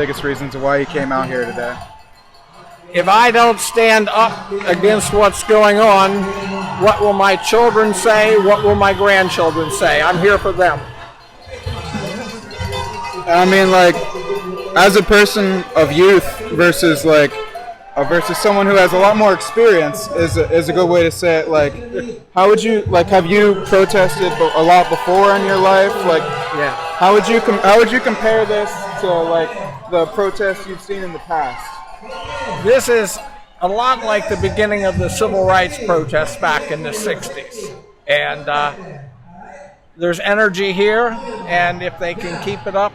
biggest reasons why you came out here today? If I don't stand up against what's going on, what will my children say? What will my grandchildren say? I'm here for them. I mean, like, as a person of youth versus someone who has a lot more experience is a good way to say it. Like, how would you, like, have you protested a lot before in your life? Like, yeah. How would you compare this to like the protests you've seen in the past? This is a lot like the beginning of the civil rights protests back in the 60s. And there's energy here, and if they can keep it up,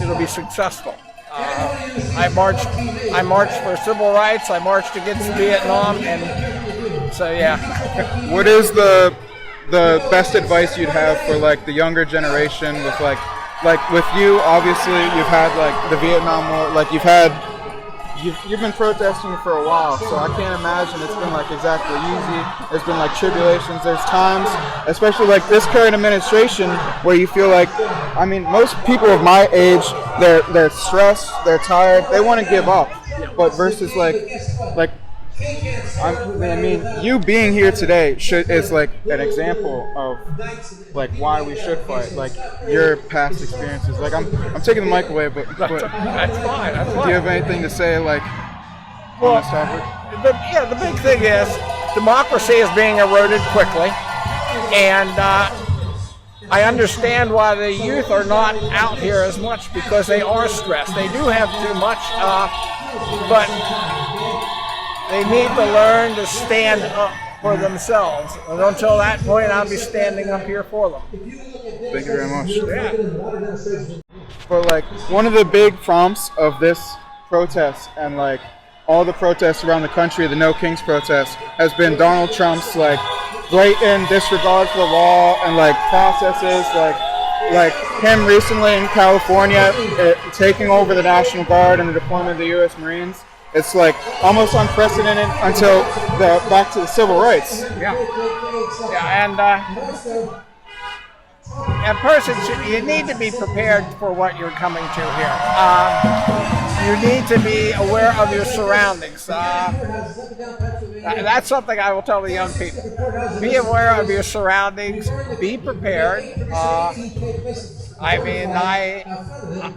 it'll be successful. I marched for civil rights, I marched against Vietnam, and so yeah. What is the best advice you'd have for like the younger generation with like with you? Obviously you've had like the Vietnam War, like you've been protesting for a while, so I can't imagine it's been like exactly easy. There's been like tribulations, there's times, especially like this current administration, where you feel like, I mean, most people of my age, they're stressed, they're tired, they want to give up. But versus like I mean, you being here today is like an example of like why we should fight. Like your past experiences. Like I'm taking the mic away, but That's fine. Do you have anything to say like on this topic? The big thing is democracy is being eroded quickly, and I understand why the youth are not out here as much, because they are stressed. They do have too much, but they need to learn to stand up for themselves. And until that point, I'll be standing up here for them. Thank you very much. Yeah. For like one of the big prompts of this protest and like all the protests around the country, the No Kings protest, has been Donald Trump's like blatant disregard for the law and like processes, like him recently in California taking over the National Guard and the deployment of the U.S. Marines. It's like almost unprecedented until back to the civil rights. Yeah, and a person you need to be prepared for what you're coming to here. You need to be aware of your surroundings. That's something I will tell the young people. Be aware of your surroundings. Be prepared. I mean,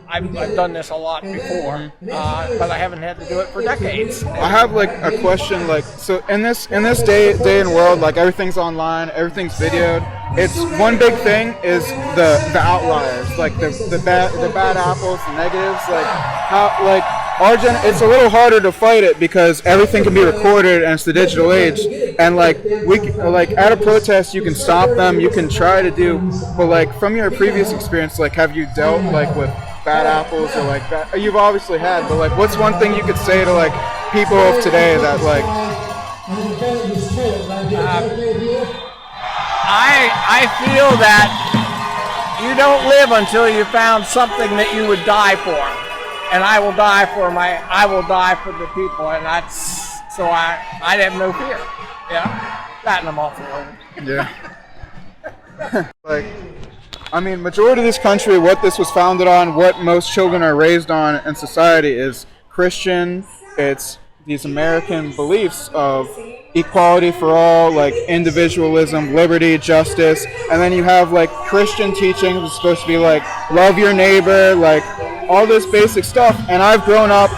I've done this a lot before, but I haven't had to do it for decades. I have like a question, like, so in this day and world, like everything's online, everything's videoed. It's one big thing is the outliers, like the bad apples, the negatives, like how like it's a little harder to fight it because everything can be recorded and it's the digital age, and like at a protest you can stop them, you can try to do, but like from your previous experience, like have you dealt like with bad apples or like that? You've obviously had, but like what's one thing you could say to like people of today that like I feel that you don't live until you found something that you would die for. And I will die for the people, and that's, so I'd have no fear. Yeah, that and I'm awful old. Yeah. Like, I mean, majority of this country, what this was founded on, what most children are raised on in society is Christian. It's these American beliefs of equality for all, like individualism, liberty, justice, and then you have like Christian teachings. It's supposed to be like love your neighbor, like all this basic stuff. And I've grown up,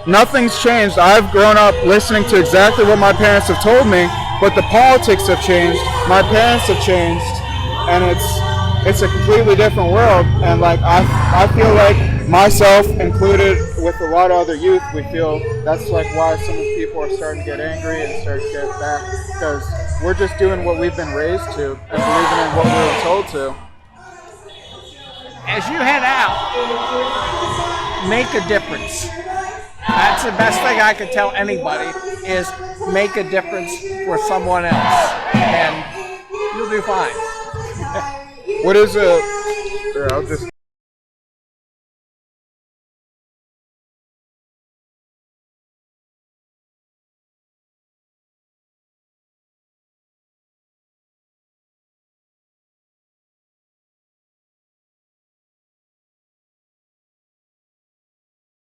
nothing's changed. I've grown up listening to exactly what my parents have told me, but the politics have changed, my parents have changed, and it's a completely different world. And like I feel like myself included with a lot of other youth, we feel that's like why some people are starting to get angry and start to get back, because we're just doing what we've been raised to and believing in what we were told to. As you head out, make a difference. That's the best thing I could tell anybody, is make a difference for someone else, and you'll do fine. What is I'll just